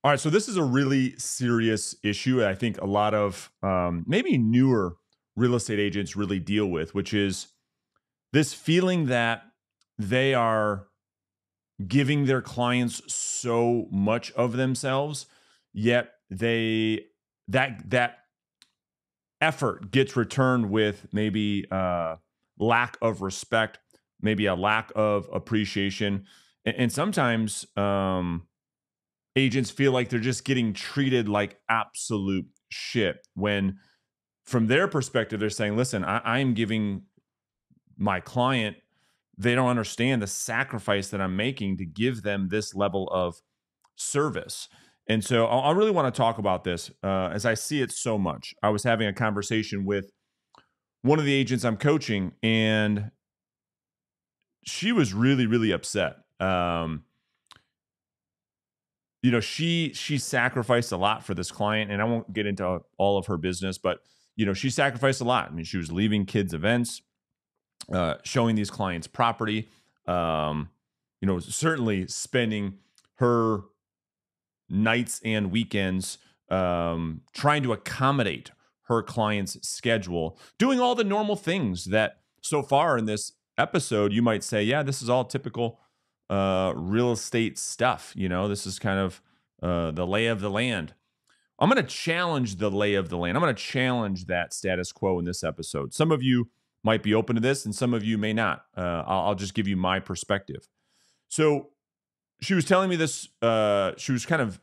All right, so this is a really serious issue. I think a lot of maybe newer real estate agents really deal with, which is this feeling that they are giving their clients so much of themselves, yet that effort gets returned with maybe lack of respect, maybe a lack of appreciation, and sometimes agents feel like they're just getting treated like absolute shit when from their perspective they're saying, listen, I'm giving my client, they don't understand the sacrifice that I'm making to give them this level of service. And so I really want to talk about this as I see it so much. I was having a conversation with one of the agents I'm coaching, and she was really, really upset. She sacrificed a lot for this client, and I won't get into all of her business, but she sacrificed a lot. I mean, she was leaving kids' events, showing these clients property, certainly spending her nights and weekends trying to accommodate her client's schedule, doing all the normal things that so far in this episode you might say, yeah, this is all typical real estate stuff. This is kind of the lay of the land. I'm going to challenge the lay of the land. I'm going to challenge that status quo in this episode. Some of you might be open to this, and some of you may not. I'll just give you my perspective. So she was telling me this. She was kind of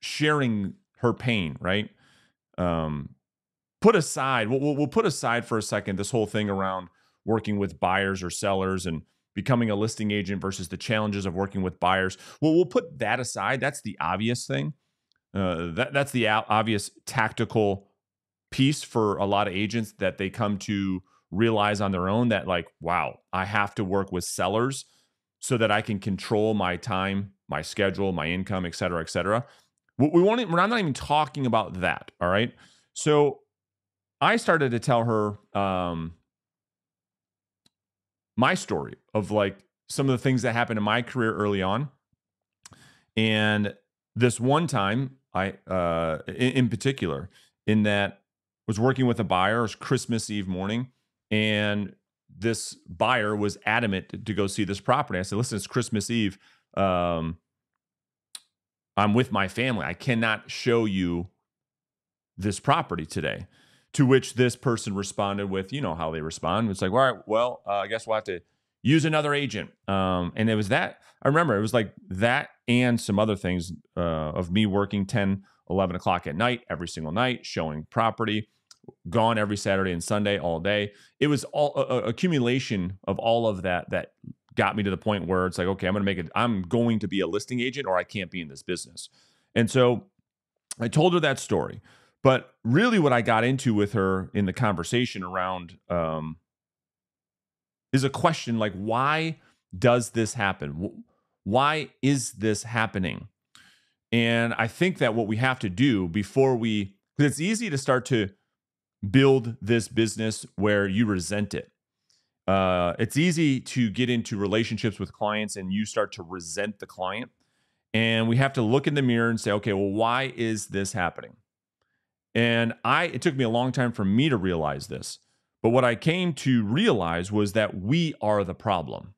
sharing her pain, right? Put aside, we'll put aside for a second this whole thing around working with buyers or sellers and becoming a listing agent versus the challenges of working with buyers. Well, we'll put that aside. That's the obvious thing. That's the obvious tactical piece for a lot of agents that they come to realize on their own that, like, wow, I have to work with sellers so that I can control my time, my schedule, my income, et cetera, et cetera. We're not even talking about that. All right. So I started to tell her my story of like some of the things that happened in my career early on. And this one time in particular, in that was working with a buyer, it was Christmas Eve morning, and this buyer was adamant to go see this property. I said, listen, it's Christmas Eve. I'm with my family. I cannot show you this property today. To which this person responded with, how they respond. It's like, all right, well, I guess we'll have to use another agent. And it was that. I remember it was like that and some other things of me working 10, 11 o'clock at night, every single night, showing property, gone every Saturday and Sunday all day. It was all accumulation of all of that got me to the point where it's like, okay, I'm going to be a listing agent or I can't be in this business. And so I told her that story. But really what I got into with her in the conversation around is a question like, why does this happen? Why is this happening? And I think that what we have to do because it's easy to start to build this business where you resent it. It's easy to get into relationships with clients and you start to resent the client. And we have to look in the mirror and say, okay, well, why is this happening? And it took me a long time for me to realize this. But what I came to realize was that we are the problem.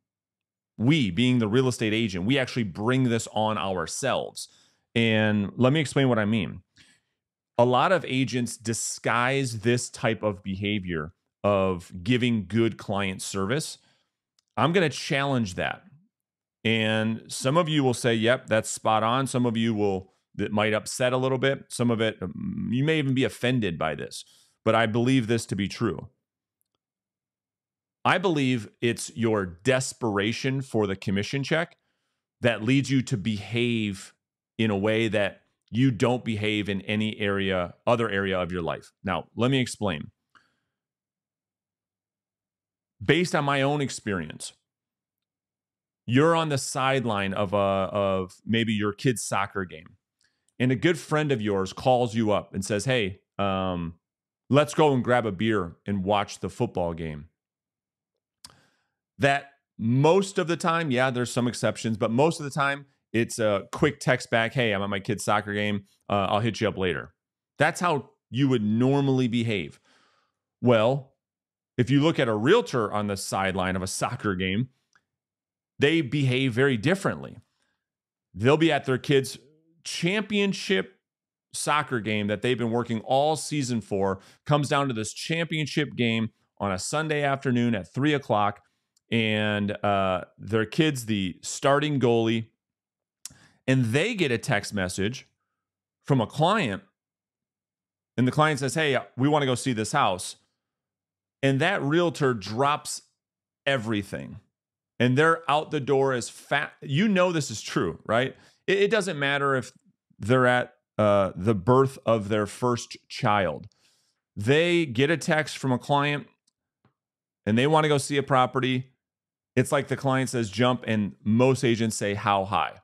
We, being the real estate agent, we actually bring this on ourselves. And let me explain what I mean. A lot of agents disguise this type of behavior of giving good client service. I'm going to challenge that. And some of you will say, yep, that's spot on. Some of you that might upset a little bit. Some of it, you may even be offended by this, but I believe this to be true. I believe it's your desperation for the commission check that leads you to behave in a way that you don't behave in any other area of your life. Now, let me explain. Based on my own experience, you're on the sideline of maybe your kid's soccer game, and a good friend of yours calls you up and says, hey, let's go and grab a beer and watch the football game. That most of the time, yeah, there's some exceptions, but most of the time it's a quick text back. Hey, I'm at my kid's soccer game. I'll hit you up later. That's how you would normally behave. Well, if you look at a realtor on the sideline of a soccer game, they behave very differently. They'll be at their kids' championship soccer game that they've been working all season for, comes down to this championship game on a Sunday afternoon at 3:00, and their kid's the starting goalie, and they get a text message from a client, and the client says, hey, we want to go see this house. And that realtor drops everything, and they're out the door as fast. You know this is true, right? It doesn't matter if they're at the birth of their first child. They get a text from a client, and they want to go see a property. It's like the client says jump, and most agents say how high.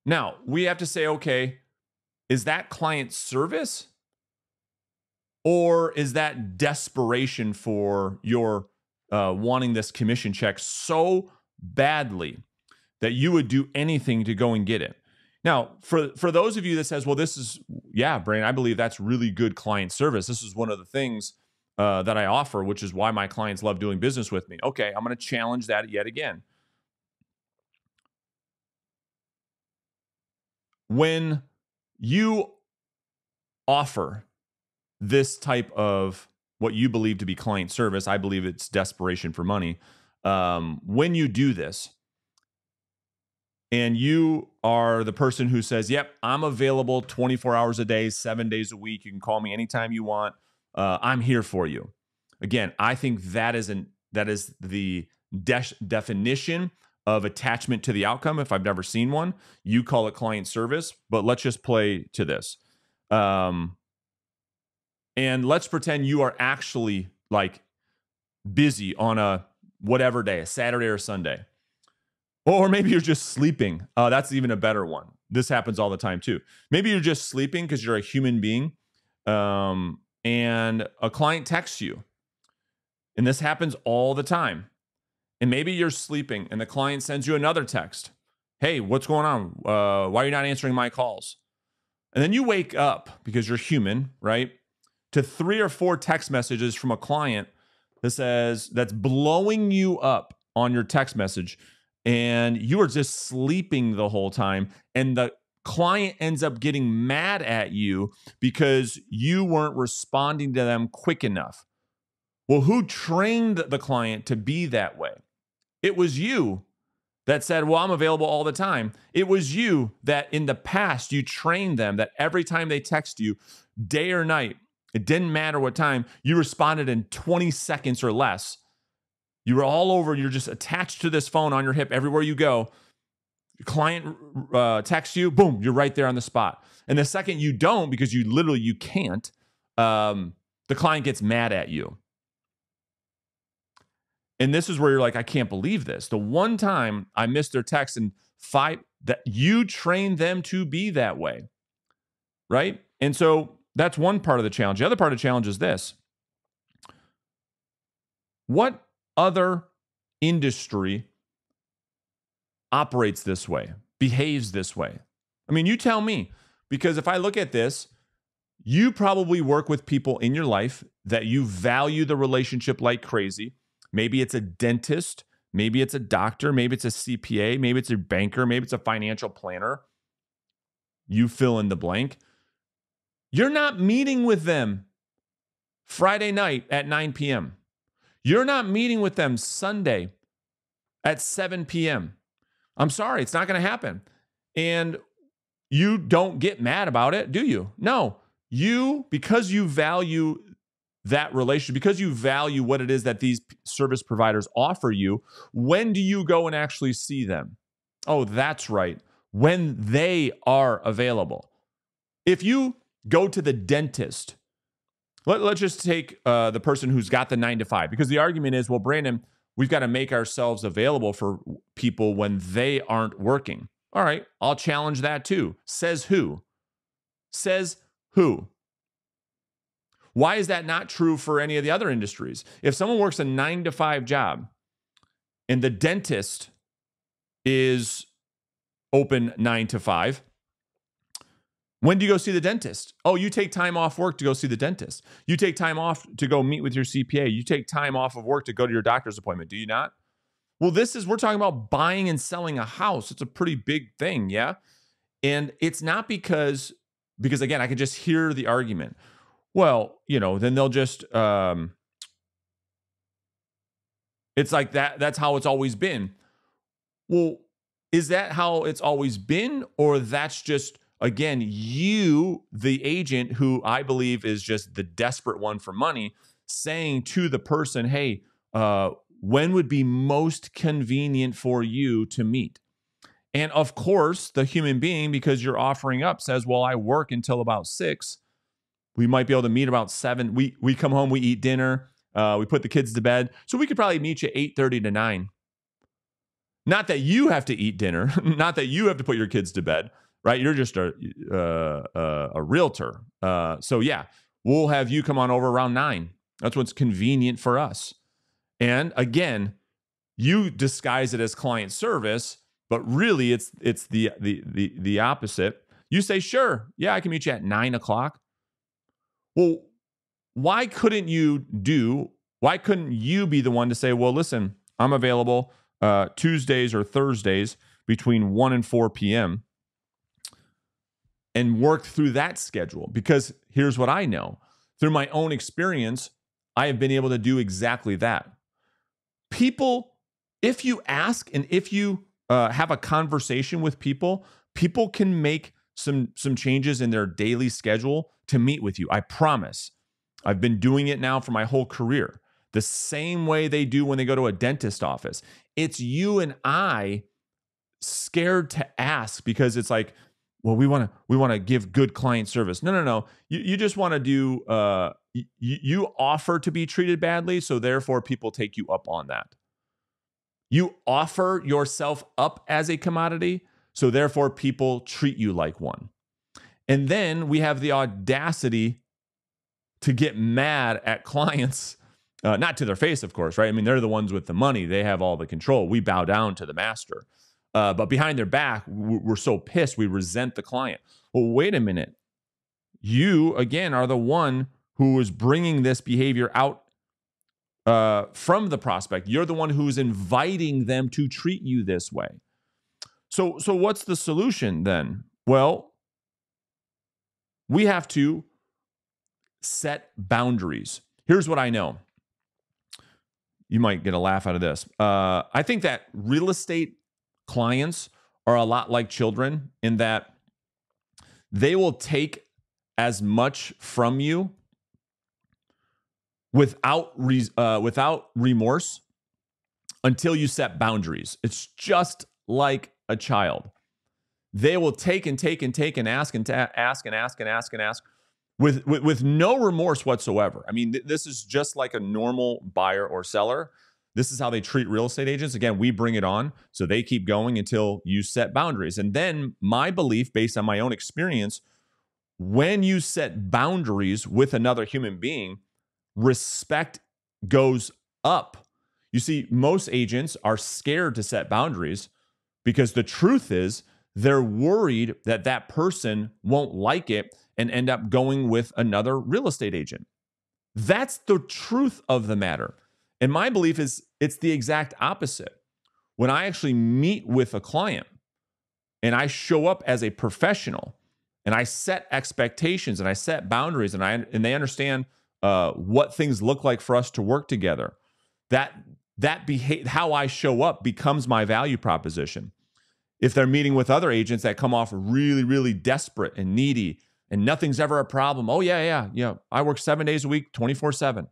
Now, we have to say, okay, is that client service? Or is that desperation for your wanting this commission check so badly that you would do anything to go and get it? Now, for those of you that says, well, this is, yeah, Brandon, I believe that's really good client service. This is one of the things that I offer, which is why my clients love doing business with me. Okay, I'm going to challenge that yet again. When you offer this type of what you believe to be client service, I believe it's desperation for money. When you do this, and you are the person who says, yep, I'm available 24 hours a day, 7 days a week. You can call me anytime you want. I'm here for you. Again, I think that is the definition of attachment to the outcome. If I've never seen one, you call it client service, but let's just play to this. And let's pretend you are actually like busy on a whatever day, a Saturday or Sunday. Or maybe you're just sleeping. That's even a better one. This happens all the time too. Maybe you're just sleeping because you're a human being, and a client texts you. And this happens all the time. And maybe you're sleeping and the client sends you another text. Hey, what's going on? Why are you not answering my calls? And then you wake up, because you're human, right, to 3 or 4 text messages from a client that's blowing you up on your text message, and you are just sleeping the whole time, and the client ends up getting mad at you because you weren't responding to them quick enough. Well, who trained the client to be that way? It was you that said, well, I'm available all the time. It was you that in the past, you trained them that every time they text you, day or night, it didn't matter what time, you responded in 20 seconds or less. You were all over, you're just attached to this phone on your hip everywhere you go. Your client texts you, boom, you're right there on the spot. And the second you don't, because you can't, the client gets mad at you. And this is where you're like, I can't believe this. The one time I missed their text and that you trained them to be that way, right? And so that's one part of the challenge. The other part of the challenge is this. What other industry operates this way, behaves this way? I mean, you tell me, because if I look at this, you probably work with people in your life that you value the relationship like crazy. Maybe it's a dentist, maybe it's a doctor, maybe it's a CPA, maybe it's a banker, maybe it's a financial planner. You fill in the blank. You're not meeting with them Friday night at 9 p.m. You're not meeting with them Sunday at 7 p.m. I'm sorry, it's not going to happen. And you don't get mad about it, do you? No. Because you value that relationship, because you value what it is that these service providers offer you, when do you go and actually see them? Oh, that's right. When they are available. If you go to the dentist, let's just take the person who's got the 9 to 5, because the argument is, well, Brandon, we've got to make ourselves available for people when they aren't working. All right, I'll challenge that too. Says who? Says who? Why is that not true for any of the other industries? If someone works a 9 to 5 job and the dentist is open 9 to 5. When do you go see the dentist? Oh, you take time off work to go see the dentist. You take time off to go meet with your CPA. You take time off of work to go to your doctor's appointment. Do you not? Well, we're talking about buying and selling a house. It's a pretty big thing, yeah? And it's not because again, I can just hear the argument. Well, then they'll just, it's like that's how it's always been. Well, is that how it's always been? Or that's just, again, you, the agent, who I believe is just the desperate one for money, saying to the person, hey, when would be most convenient for you to meet? And of course, the human being, because you're offering up, says, well, I work until about 6. We might be able to meet about 7. We come home, we eat dinner, we put the kids to bed. So we could probably meet you 8:30 to 9. Not that you have to eat dinner, not that you have to put your kids to bed, right? You're just a realtor. So yeah, we'll have you come on over around 9. That's what's convenient for us. And again, you disguise it as client service, but really it's the opposite. You say, sure, yeah, I can meet you at 9 o'clock. Well, why couldn't you be the one to say, well, listen, I'm available Tuesdays or Thursdays between 1 and 4 p.m. and work through that schedule? Because here's what I know. Through my own experience, I have been able to do exactly that. People, if you ask and if you have a conversation with people, people can make some changes in their daily schedule to meet with you. I promise. I've been doing it now for my whole career. The same way they do when they go to a dentist office. It's you and I scared to ask because it's like, well, we want to give good client service. No. You just want to do, you offer to be treated badly, so therefore people take you up on that. You offer yourself up as a commodity, so therefore people treat you like one. And then we have the audacity to get mad at clients, not to their face, of course, right? I mean, they're the ones with the money. They have all the control. We bow down to the master. But behind their back, we're so pissed. We resent the client. Well, wait a minute. You, again, are the one who is bringing this behavior out from the prospect. You're the one who's inviting them to treat you this way. So what's the solution then? Well, we have to set boundaries. Here's what I know. You might get a laugh out of this. I think that real estate clients are a lot like children in that they will take as much from you without remorse until you set boundaries. It's just like a child. They will take and take and take and ask and ask and ask and ask and ask with no remorse whatsoever. I mean, this is just like a normal buyer or seller. This is how they treat real estate agents. Again, we bring it on, so they keep going until you set boundaries. And then my belief, based on my own experience, when you set boundaries with another human being, respect goes up. You see, most agents are scared to set boundaries because the truth is they're worried that that person won't like it and end up going with another real estate agent. That's the truth of the matter. And my belief is it's the exact opposite. When I actually meet with a client and I show up as a professional and I set expectations and I set boundaries and they understand what things look like for us to work together, how I show up becomes my value proposition. If they're meeting with other agents that come off really, really desperate and needy and nothing's ever a problem. Oh, yeah. I work 7 days a week, 24/7.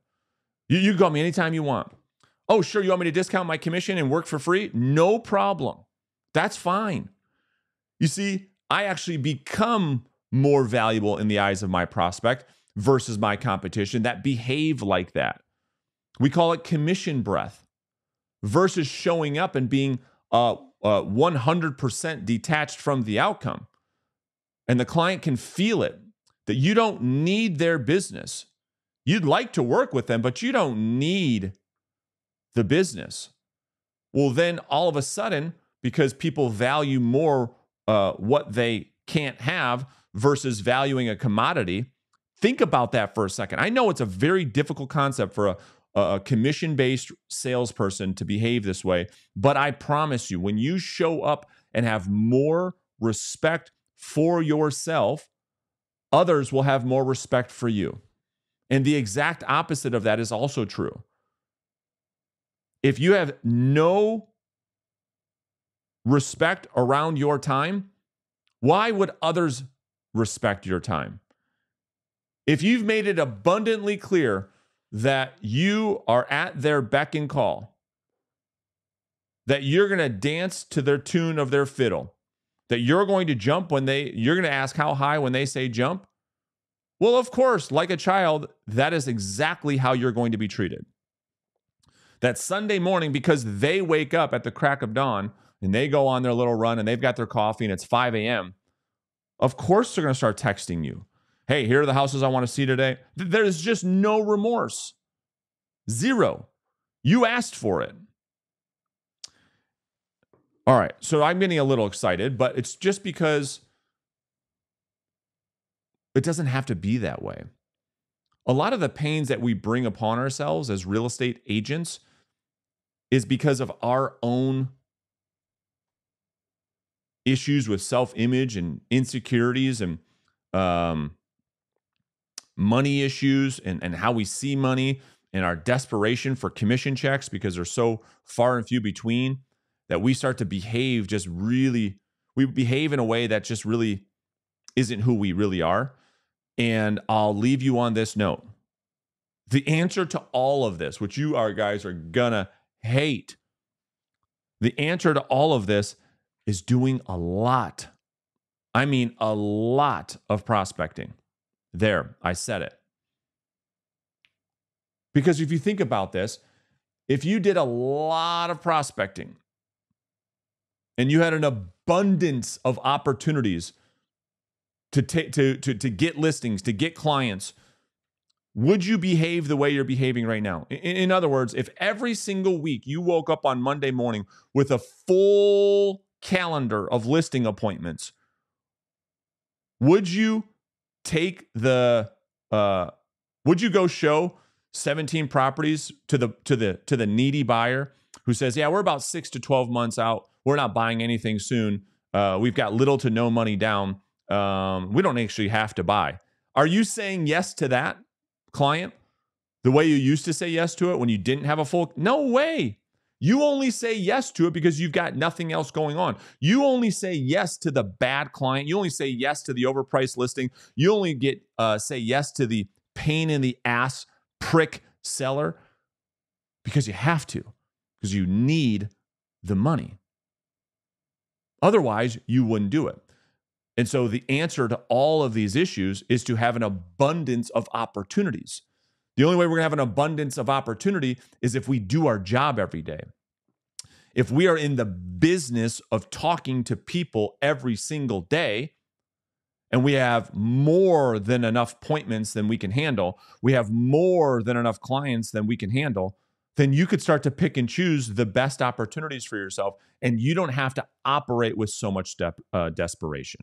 You can call me anytime you want. Oh, sure. You want me to discount my commission and work for free? No problem. That's fine. You see, I actually become more valuable in the eyes of my prospect versus my competition that behave like that. We call it commission breath versus showing up and being 100% detached from the outcome. And the client can feel it, that you don't need their business. You'd like to work with them, but you don't need the business. Well, then all of a sudden, because people value more what they can't have versus valuing a commodity. Think about that for a second. I know it's a very difficult concept for a commission-based salesperson to behave this way, but I promise you, when you show up and have more respect for yourself, others will have more respect for you. And the exact opposite of that is also true. If you have no respect around your time, why would others respect your time? If you've made it abundantly clear that you are at their beck and call, that you're going to dance to their tune of their fiddle, that you're going to jump you're going to ask how high when they say jump, well, of course, like a child, that is exactly how you're going to be treated. That Sunday morning, because they wake up at the crack of dawn and they go on their little run and they've got their coffee and it's 5 a.m., of course they're going to start texting you. Hey, here are the houses I want to see today. There's just no remorse. Zero. You asked for it. All right, so I'm getting a little excited, but it's just because it doesn't have to be that way. A lot of the pains that we bring upon ourselves as real estate agents is because of our own issues with self-image and insecurities and money issues and how we see money and our desperation for commission checks because they're so far and few between that we start to behave we behave in a way that just really isn't who we really are. And I'll leave you on this note. The answer to all of this, which you guys are gonna hate, the answer to all of this is doing a lot. I mean, a lot of prospecting. There, I said it. Because if you think about this, if you did a lot of prospecting and you had an abundance of opportunities to get listings, to get clients, would you behave the way you're behaving right now? In other words, if every single week you woke up on Monday morning with a full calendar of listing appointments, would you would you go show 17 properties to the needy buyer who says, yeah, we're about 6 to 12 months out. We're not buying anything soon. We've got little to no money down. We don't actually have to buy. Are you saying yes to that client the way you used to say yes to it when you didn't have a full? No way. You only say yes to it because you've got nothing else going on. You only say yes to the bad client. You only say yes to the overpriced listing. You only say yes to the pain in the ass prick seller because you have to, because you need the money. Otherwise, you wouldn't do it. And so the answer to all of these issues is to have an abundance of opportunities. The only way we're going to have an abundance of opportunity is if we do our job every day. If we are in the business of talking to people every single day, and we have more than enough appointments than we can handle, we have more than enough clients than we can handle, then you could start to pick and choose the best opportunities for yourself, and you don't have to operate with so much desperation.